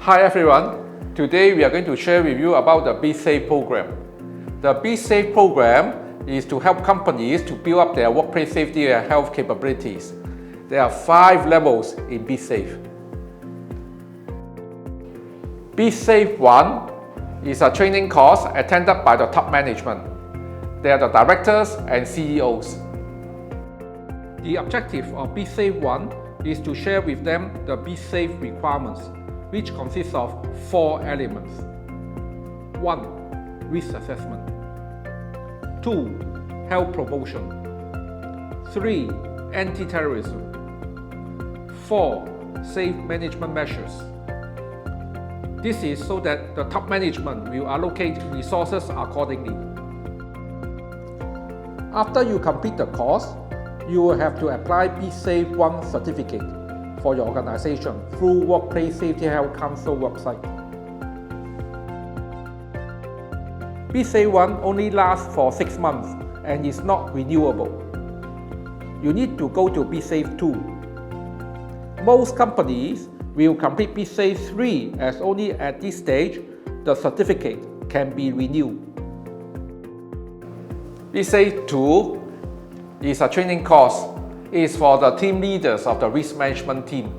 Hi everyone, today we are going to share with you about the bizSAFE program. The bizSAFE program is to help companies to build up their workplace safety and health capabilities. There are 5 levels in bizSAFE. bizSAFE 1 is a training course attended by the top management. They are the directors and CEOs. The objective of bizSAFE 1 is to share with them the bizSAFE requirements, which consists of 4 elements. 1. Risk assessment. 2. Health promotion. 3. Anti-terrorism. 4. Safe management measures. This is so that the top management will allocate resources accordingly. After you complete the course, you will have to apply bizSAFE 1 certificate for your organization through Workplace Safety Health Council website. bizSAFE 1 only lasts for 6 months and is not renewable. You need to go to bizSAFE 2. Most companies will complete bizSAFE 3 as only at this stage the certificate can be renewed. bizSAFE 2 is a training course. It is for the team leaders of the risk management team.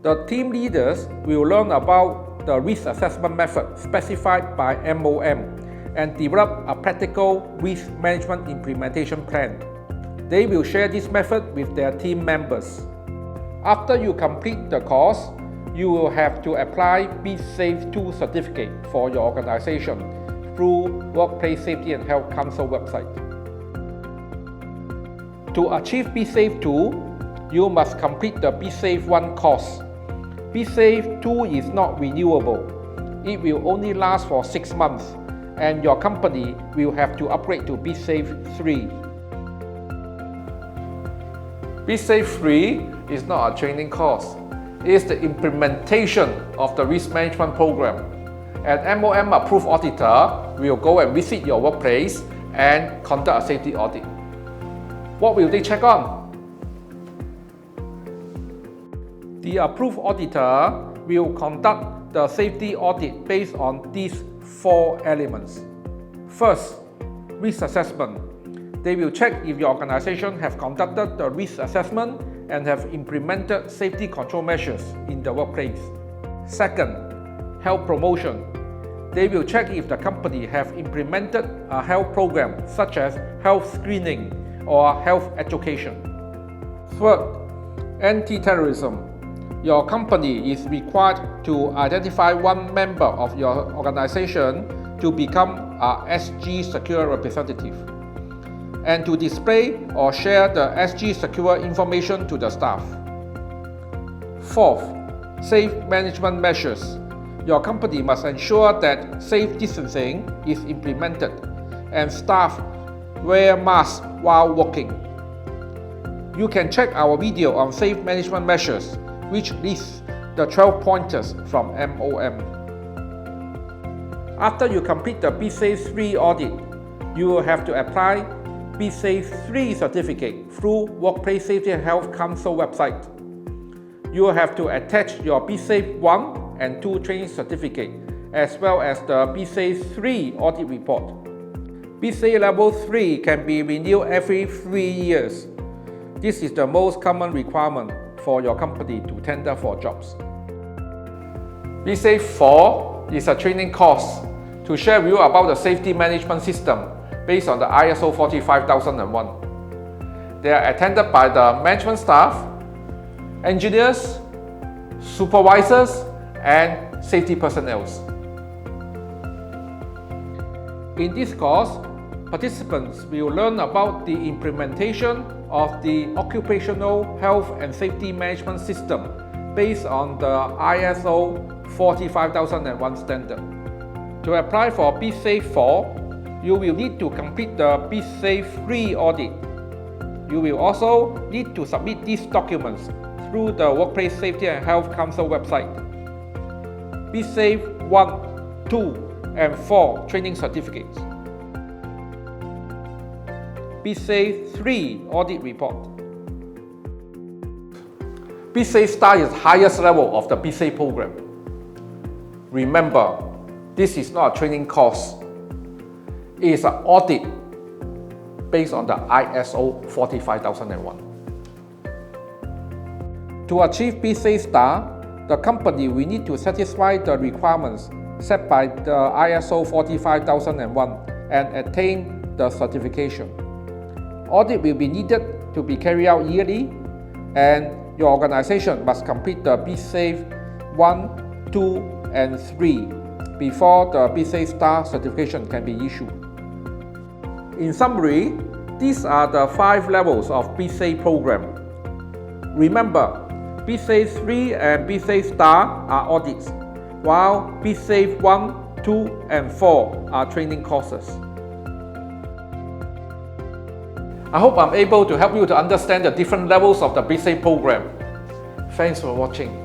The team leaders will learn about the risk assessment method specified by MOM and develop a practical risk management implementation plan. They will share this method with their team members. After you complete the course, you will have to apply bizSAFE 2 certificate for your organization through Workplace Safety and Health Council website. To achieve bizSAFE 2, you must complete the bizSAFE 1 course. bizSAFE 2 is not renewable. It will only last for 6 months, and your company will have to upgrade to bizSAFE 3. bizSAFE 3 is not a training course. It is the implementation of the risk management program. An MOM approved auditor will go and visit your workplace and conduct a safety audit. What will they check on? The approved auditor will conduct the safety audit based on these 4 elements. First, risk assessment. They will check if your organization have conducted the risk assessment and have implemented safety control measures in the workplace. Second, health promotion. They will check if the company have implemented a health program such as health screening or health education. Third, anti-terrorism. Your company is required to identify one member of your organization to become a SG Secure representative and to display or share the SG Secure information to the staff. Fourth, safe management measures. Your company must ensure that safe distancing is implemented and staff wear masks while working. You can check our video on safe management measures, which lists the 12 pointers from MOM. After you complete the bizSAFE 3 audit, you will have to apply bizSAFE 3 certificate through Workplace Safety and Health Council website. You will have to attach your bizSAFE 1 and 2 training certificate, as well as the bizSAFE 3 audit report. bizSAFE Level 3 can be renewed every 3 years. This is the most common requirement for your company to tender for jobs. bizSAFE 4 is a training course to share with you about the safety management system based on the ISO 45001. They are attended by the management staff, engineers, supervisors, and safety personnel. In this course, participants will learn about the implementation of the Occupational Health and Safety Management System based on the ISO 45001 standard. To apply for bizSAFE 4, you will need to complete the bizSAFE 3 audit. You will also need to submit these documents through the Workplace Safety and Health Council website. bizSAFE 1, 2, and 4 training certificates. bizSAFE 3 audit report. bizSAFE Star is the highest level of the bizSAFE program. Remember, this is not a training course. It is an audit based on the ISO 45001. To achieve bizSAFE Star, the company will need to satisfy the requirements set by the ISO 45001 and attain the certification. Audit will be needed to be carried out yearly, and your organization must complete the bizSAFE 1, 2, and 3 before the bizSAFE Star certification can be issued. In summary, these are the 5 levels of bizSAFE program. Remember, bizSAFE 3 and bizSAFE Star are audits, while bizSAFE 1, 2, and 4 are training courses. I hope I'm able to help you to understand the different levels of the bizSAFE program. Thanks for watching.